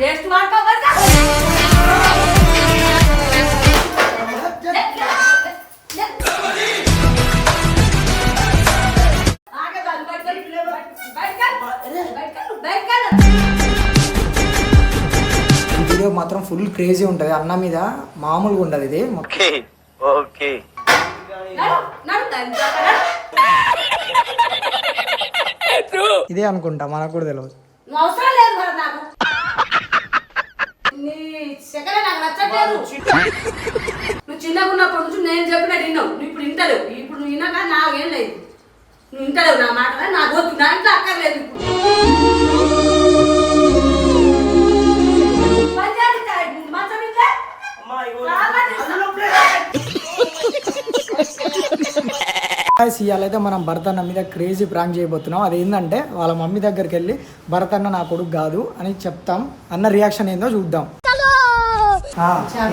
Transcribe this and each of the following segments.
Taste వాడతావు కదా video మాత్రం ఫుల్ క్రేజీ ఉంటుంది అన్న మీద మామూలుగా ఉండదు ఇది ఓకే ఇదే అనుకుంటా మనకు కూడా తెలియదు అవసరం లేదు మరి నాకు నీ సెకండ్ నాకు నచ్చట్లేదు నువ్వు చిన్నగా ఉన్నప్పటి నుంచి నేను చెప్పిన విన్నావు నువ్వు ఇప్పుడు వింటలేవు ఇప్పుడు నువ్వు విన్నాక నాకేం లేదు నువ్వు వింటలేవు నా మాట నాకు వద్దు నా ఇంట్లో అక్కర్లేదు ఇవాళైతే మనం భరత్ అన్న మీద క్రేజీ ప్రాంక్ చేయబోతున్నాం. అదేంటంటే వాళ్ళ మమ్మీ దగ్గరికి వెళ్ళి భరత్ అన్న నా కొడుకు కాదు అని చెప్తాం. అన్న రియాక్షన్ ఏందో చూద్దాం.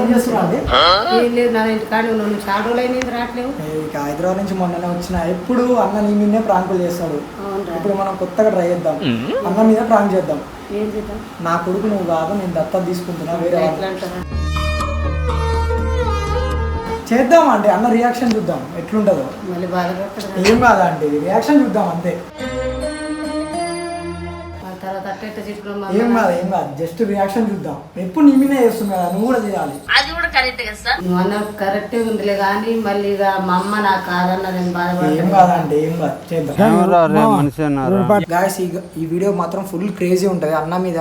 ఏం చేస్తున్నాండి? ఇక హైదరాబాద్ నుంచి మొన్ననే వచ్చిన. ఎప్పుడు అన్న నీ మీదే ప్రాంకులు చేస్తాడు. ఇప్పుడు మనం కొత్తగా ట్రై చేద్దాం. అన్న మీద ప్రాంక్ చేద్దాం. నా కొడుకు నువ్వు కాదు, నేను దత్తత తీసుకుంటున్నా వేరే చేద్దాం అండి. అన్న రియాక్షన్ చూద్దాం ఎట్లుంటుందో. ఏం కాదా అండి, రియాక్షన్ చూద్దాం అంతే. ఏం కాదు ఏం కాదు, జస్ట్ రియాక్షన్ చూద్దాం. ఎప్పుడు నీ మీదే చేస్తున్నా నువ్వు కూడా చేయాలి. అది కూడా కరెక్ట్ కదా సార్. నువ్వు అన్న కరెక్టే ఉందిలే కానీ మళ్ళీ మా అమ్మ నాకు కాదన్నది బాధపడతాను. ఏం కాదండి ఏం కాదు, చేద్దాం. గాయస్ ఈ వీడియో మాత్రం ఫుల్ క్రేజీ ఉంటుంది. అన్న మీద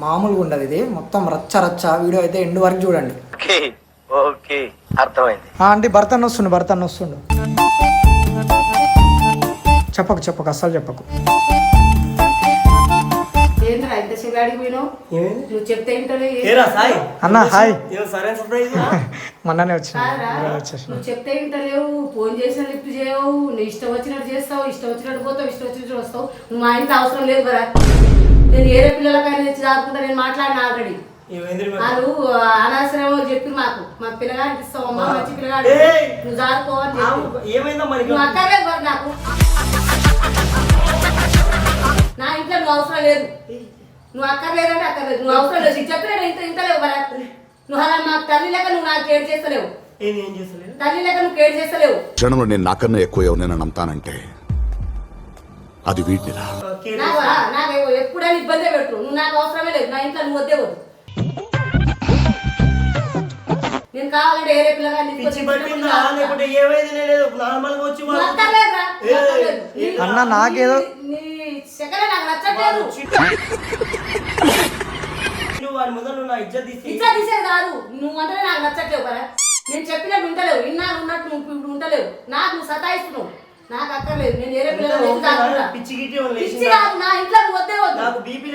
మామూలుగా ఉండదు. ఇది మొత్తం రచ్చ రచ్చ వీడియో అయితే ఎండ్ వరకు చూడండి. ఓకే అర్థమైంది. అంటే భర్త అన్న వస్తుండు. చెప్పకు అస్సలు చెప్పకు. అన్న హాయ్. మొన్ననే నువ్వు చెప్తే ఇంటలేవు, ఫోన్ చేసిన లిఫ్ట్ చేయవు, నీ ఇష్టం వచ్చినట్టు చేస్తావు, ఇష్టం వచ్చినట్టు పోతావు, ఇష్టం వచ్చినట్టు వస్తావు. నువ్వు మా ఇంట్లో అవసరం లేదు కదా. నేను ఏరే పిల్లలకైనా తెచ్చి దాక్కుంటా. నేను మాట్లాడిన ఆల్రెడీ. వాళ్ళు అనవసరం చెప్పి మాకు మా పిల్లగాడు ఇస్తావు అమ్మా, మంచి పిల్లగాడు నువ్వు జారుకోవాలి. నువ్వు అక్కర్లేదు మరి నాకు. నా ఇంట్లో నువ్వు అవసరం లేదు. నువ్వు అక్కర్లేదంటే అక్కర్లేదు. నువ్వు అవసరం లేదు. చెప్పిన ఇంతలేవు కదా. నువ్వు అలా మాకు తల్లి లెక్క నువ్వు నాకు కేర్ చేస్తలేవు. తల్లి లెక్క నువ్వు కేర్ చేస్తలేవు. క్షణంలో నేను నాకన్నా ఎక్కువ నేను నమ్ముతానంటే అది వీటిరా. నాకు ఎప్పుడైనా ఇబ్బంది పెట్టు. నువ్వు నాకు అవసరమే లేదు. నా ఇంట్లో నువ్వు వద్దే వద్దు. నేను కావాలంటే ఏరే పిల్లగాన్ని అన్న నాకేదో నాకు నచ్చట్లేదు. తీసేది కాదు. నువ్వు అంటే నాకు నచ్చట్లేవు కదా. నేను చెప్పినా వింటలేవు. విన్నాను ఉన్నట్టు నువ్వు ఇప్పుడు ఉండలేవు. నాకు నువ్వు సతాయిస్తున్నావు. నాకు అక్కర్లేదు. నేను ఏరే పిల్లలు పిచ్చి కాదు. నా ఇంట్లో నువ్వు వద్దే వద్దు. బీపీ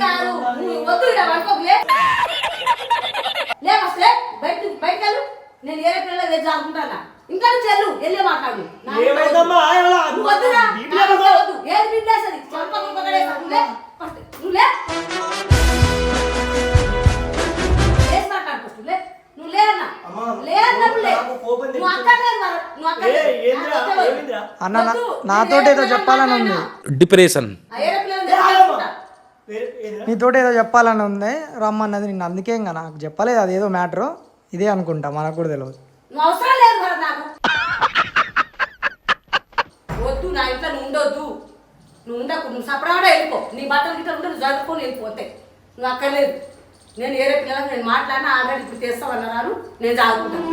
కాదు. నువ్వు వద్దు ఇక్కడ పడుకోలే. లేకపోతే బయటకు వెళ్ళు. నేను ఏరే పిల్లలు తెచ్చి ఆడుకుంటానా. ఇంకా చెల్లు వెళ్ళే మాట్లాడు. వద్దురా వద్దు. ఏది బిడ్డేసరి నువ్వు మాట్లాడుకోవచ్చు. నువ్వు లేదన్నా అన్న నాతో ఏదో చెప్పాలని ఉంది. డిప్రెషన్ నీతోటి ఏదో చెప్పాలని ఉంది రమ్మన్నది. నిన్ను అందుకే ఇంకా నాకు చెప్పలేదు. అదేదో మ్యాటర్ ఇదే అనుకుంటా, మనకు కూడా తెలియదు. అవసరం లేదు మరి నాకు. వద్దు నా ఇంట్లో నువ్వు ఉండొద్దు. నువ్వు ఉండకు. నువ్వు సపరేట్గా వెళ్ళిపో. నీ బట్టలు గిట్ట ఉంటే నువ్వు చదువుకొని వెళ్ళిపోతే నువ్వు అక్కర్లేదు. నేను ఏరే పిల్లలకు నేను మాట్లాడినా ఆల్రెడీ ఇప్పుడు తెస్తామన్నారు. నేను చదువుకుంటాను.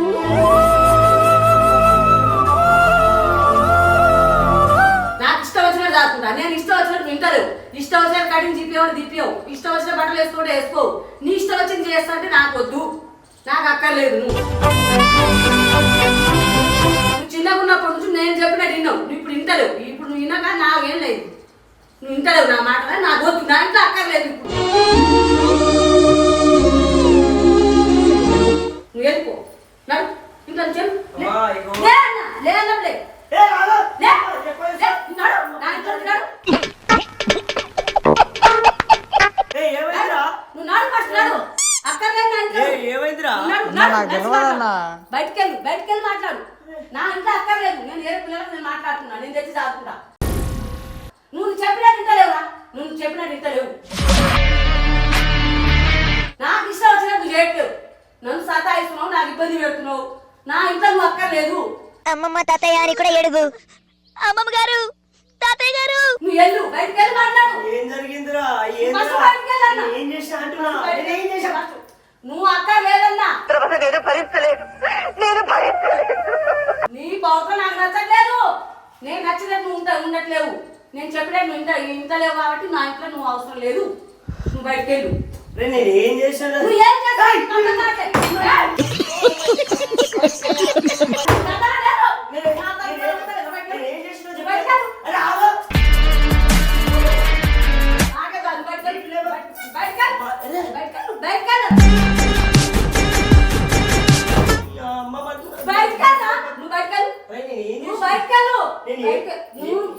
నాకు ఇష్టం వచ్చినట్టు చదువుకుంటా. నేను ఇష్టం వచ్చినట్టు వింటలేవు. ఇష్టం వచ్చిన కటింగ్ తిప్పేవాడు తిప్పేవు. ఇష్టం వచ్చిన బట్టలు వేసుకోవడం వేసుకోవు. నీ ఇష్టం వచ్చింది చేస్తా అంటే నాకు వద్దు. నాకు అక్కర్లేదు. నువ్వు చిన్నగా ఉన్నప్పటి నుంచి నేను చెప్పినట్టు విన్నావు. నువ్వు ఇప్పుడు వింటలేవు. ఇప్పుడు నువ్వు విన్నాక నాకేం లేదు. నువ్వు వింటలేవు నా మాట. నాకు వద్దు. నా ఇంట్లో అక్కర్లేదు. నువ్వు వెళ్ళిపో. నడు ఇంట్లో లేదన్నప్పుడే బయటకెళ్ళి మాట్లాడు. నా ఇంట్లో అక్కర్లేదు. నేను ఏరే పిల్లలకు నేను మాట్లాడుతున్నా. నేను తెచ్చి చాలుకుంటా. నువ్వు చెప్పినట్టు ఇంటలేవురా. నువ్వు చెప్పినట్టు ఇంటలేవు. నాకు ఇష్టం వచ్చినట్టు నువ్వు చేయట్లేవు. నన్ను సతాయిస్తున్నావు, నాకు ఇబ్బంది పెడుతున్నావు. నా ఇంట్లో నువ్వు అక్కర్లేదు. అమ్మమ్మ తాతయ్య అని కూడా ఏడుగు. అమ్మమ్మ గారు, తాతయ్య గారు, నువ్వు వెళ్ళు, బయటికి వెళ్ళి మాట్లాడు. ఏం జరిగిందిరా? ఫస్ట్ బయటికి వెళ్ళన్నా. ఏం చేసా అంటున్నా? ఏం చేసా? నువ్వు అక్కర్లేదన్నా. నేను భరించలేదు, నేను భరించలేదు. నీ పౌరులు నాకు నచ్చట్లేదు. నేను నచ్చినట్టు నువ్వు ఉండట్లేవు. నేను చెప్పినట్టు నువ్వు ఇంటలేవు కాబట్టి నా ఇంట్లో నువ్వు అవసరం లేదు. నువ్వు బయటికి వెళ్ళు. నేను ఏం చేశాను? నువ్వు ఏం చేస్తావు?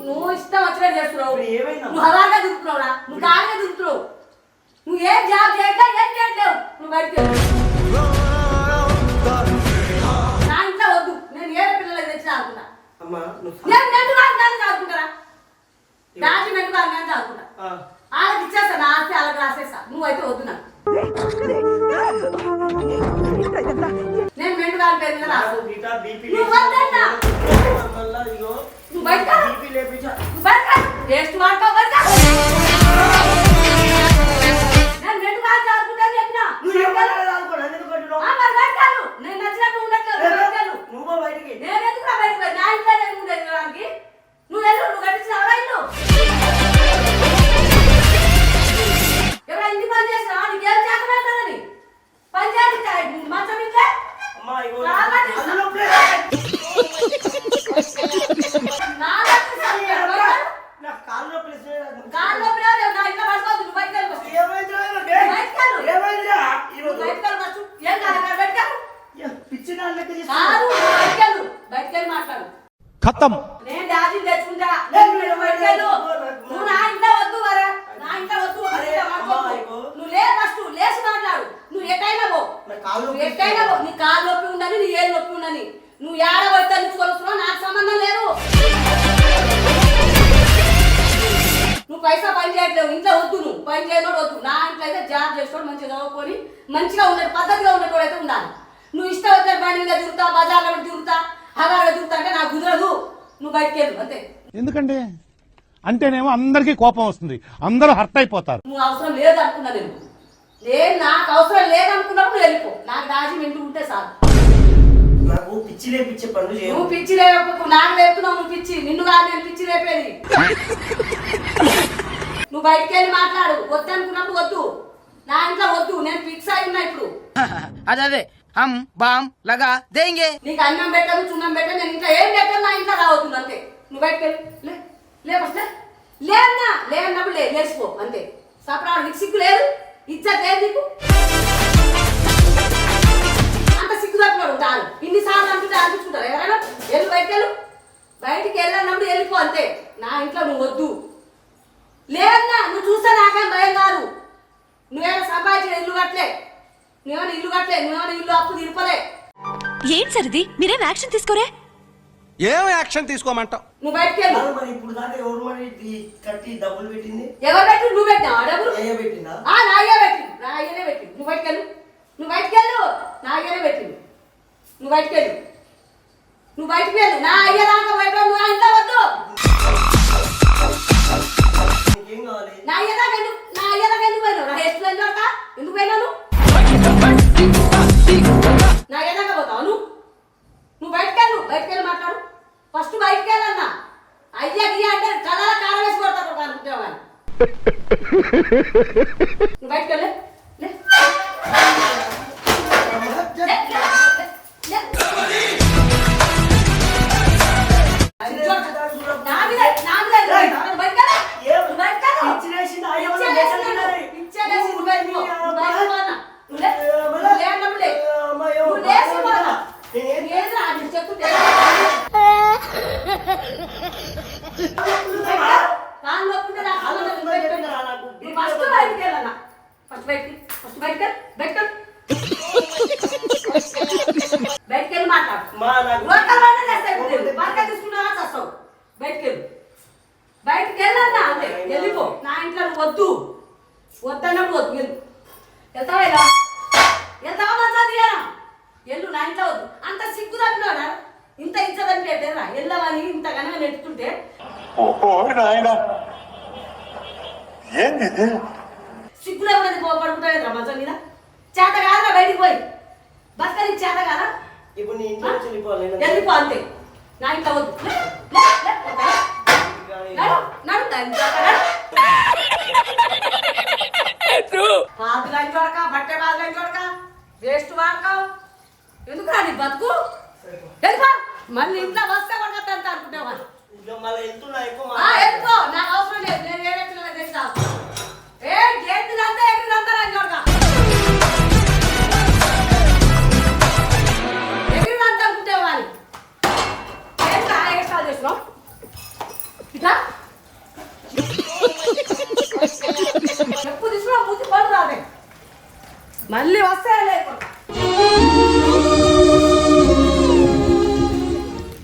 నువ్వు ఇష్టం వచ్చినట్టు చేస్తున్నావు. నువ్వు హవాగా దిగుతున్నావురా, నువ్వు కాలుగా దిగుతున్నావు. నువ్వు ఏం జాబ్ చేయట్లే, ఏం చేయట్లేవు. నువ్వు బయటకు నా ఇంట్లో వద్దు. నేను ఏడు పిల్లలకి తెచ్చి ఆడుకుంటా. నేను ఆడుకుంటారా? డాక్యుమెంట్ కాదు, నేను ఆడుకుంటా. వాళ్ళకి ఇచ్చేస్తా, నా ఆస్తి వాళ్ళకి రాసేస్తా. నువ్వైతే వద్దు నాకు. నేను మెండు కాదు పేరు మీద రాసు. నువ్వు వద్దన్నా. నువ్వు బయట టేస్ట్ వాడతావు. బయట నేను మెండు కాదు ఆడుకుంటా చెప్పినా. నేను నచ్చినట్టు ఉండట్లేదు. నేను ఎందుకు బయటకు నా ఇంట్లో నేను ఉండేదానికి. నువ్వు వెళ్ళు, నువ్వు కట్టించినావా ఇల్లు? ఎవరైనా ఇంటి పని చేసినావా? నీకేం చేతనని పని చేయాలి. మంచం ఇంట్లో ఖతం. నేను డాడీ తెచ్చుకుంటా. నువ్వు నా ఇంట్లో వద్దు వరా, నా ఇంట్లో వద్దు. నువ్వు లే, ఫస్ట్ లేచి మాట్లాడు. నువ్వు ఎట్టయినా పో, ఎట్టయినా పో. నీ కాలు నొప్పి ఉండని, నీ ఏళ్ళు నొప్పి ఉండని. నువ్వు ఏడ పడితే తెచ్చుకోవాల్సిన నాకు సంబంధం లేదు. నువ్వు పైసా పని చేయట్లేవు. ఇంట్లో వద్దు, నువ్వు పని చేయనోడు వద్దు. నా ఇంట్లో అయితే జాబ్ చేసుకోవడం, మంచిగా చదువుకొని మంచిగా ఉండదు, పద్ధతిగా ఉన్నట్టు అయితే ఉండాలి. నువ్వు ఇష్టం వచ్చిన బండి మీద తిరుగుతా, బజార్లో తిరుగుతా, హగారుగా తిరుగుతా అంటే నాకు కుదరదు. నువ్వు బయటికి వెళ్ళు అంతే. ఎందుకంటే అంటేనేమో అందరికీ కోపం వస్తుంది, అందరూ హర్ట్ అయిపోతారు. నువ్వు అవసరం లేదనుకున్నా నేను నాకు అవసరం లేదనుకున్నప్పుడు వెళ్ళిపో. నాకు రాజీ ఇంటి ఉంటే చాలు. నాకు పిచ్చి లేపించే పనులు చేయవు. నువ్వు పిచ్చి లేకపోతే నాకు లేపుతున్నావు. నువ్వు పిచ్చి, నిన్ను కాదు నేను పిచ్చి లేపేది. నువ్వు బయటికి వెళ్ళి మాట్లాడు. వద్దు అనుకున్నప్పుడు వద్దు. నా ఇంట్లో వద్దు. నేను ఫిక్స్ అయి ఉన్నా ఇప్పుడు. అదే హమ్ బామ్ లగా దేంగే. నీకు అన్నం పెట్టదు, చున్నం పెట్టదు. నేను ఇంట్లో ఏం పెట్టాను, నా ఇంట్లో రావద్దు అంతే. నువ్వు బయటకు వెళ్ళి లేదన్నా, లేదన్నప్పుడు లేచిపో అంతే. సపరాడు నీకు సిగ్గు లేదు, ఇజ్జత్ లేదు నీకు. అంత సిగ్గు తప్పుకోడు చాలు. ఇన్నిసార్లు అనిపించుకుంటారు ఎవరైనా. వెళ్ళు, బయటకు వెళ్ళు. బయటికి వెళ్ళన్నప్పుడు వెళ్ళిపో అంతే. నా ఇంట్లో నువ్వు వద్దు. లేదన్నా, నువ్వు చూస్తే నాకేం భయం కాదు. నువ్వేమైనా సంపాదించిన ఇల్లు కట్టలే, నువ్వేమైనా ఇల్లు కట్టలే, నువ్వేమైనా ఇల్లు అప్పు తీర్పలే. ఏంటి సరిది, మీరేం యాక్షన్ తీసుకోరే? ఏం యాక్షన్ తీసుకోమంటావు? నువ్వు బయటకు వెళ్ళు. ఇప్పుడు దాకా ఎవరు మరి కట్టి డబ్బులు పెట్టింది? ఎవరు పెట్టి? నువ్వు పెట్టినావా డబ్బులు? పెట్టిందా? నా అయ్యే పెట్టింది, నా అయ్యనే పెట్టింది. నువ్వు బయటకు వెళ్ళు, నువ్వు బయటకు వెళ్ళు. నా అయ్యనే పెట్టింది. నువ్వు బయటకు వెళ్ళు, నువ్వు బయటకు వెళ్ళు. నా అయ్య దాకా బయట నువ్వు ఇంట్లో వద్దు. నా అయ్య దాకా ఎందుకు పోయినావు? నా హెస్ట్ వెళ్ళాక ఎందుకు పోయినావు? నా అయ్య దాకా పోతావు నువ్వు బయటకు వెళ్ళు. బయటకు వెళ్ళి మాట్లాడు. ఫస్ట్ బయటకు వెళ్ళన్నా. అయ్యా గియ్య అంటే కళల కారం వేసి కొడతావు అనుకుంటావు కానీ. నువ్వు బయటకు వెళ్ళే. బయటకెళ్ళి మాట్లాడు. బయటకు వెళ్ళన్నా అంతే. వెళ్ళిపో. నా ఇంట్లో వద్దు, వద్దన్నప్పుడు వద్దు. వెళ్ళు. వెళ్తావా ఇలా వెళ్తావా మంచిగా ఎల్లు నా ఇంట్లో వద్దు అంత సిగ్గు తప్పినా ఇంత ఇచ్చదని పెట్టారా ఎల్లవని ఇంత ఘనంగా నెట్టుకుంటే సిగ్గులో ఉన్నది పడుకుంటావేంద్రా మంచం మీద చేత కాదురా బయటికి పోయి బస్ నీకు చేత కాదా ఇప్పుడు నీ ఇంట్లో నుంచి వెళ్ళిపో అంతే నా ఇంట్లో వద్దు పాదులని చూడక బట్టే పాదులని చూడక వేస్ట్ వాడకావు ఎందుకు నీ బతుకు వెళ్ళిపో మళ్ళీ ఇంట్లో వస్తే పడతా అనుకుంటావా మళ్ళీ వెళ్తున్నా ఎక్కువ ఎందుకో నాకు అవసరం లేదు నేను వేరే పిల్లలు తెస్తాను ఏ గేట్లంతా ఎగిరినంతా అని చూడక ఎగిరినంతా అనుకుంటావా అని ఏంట్రా ఎక్స్ట్రా చేస్తున్నావు ఇట్లా చెప్పు తీసుకున్నా బుద్ధి పడు రాదే మళ్ళీ వస్తే లేకుండా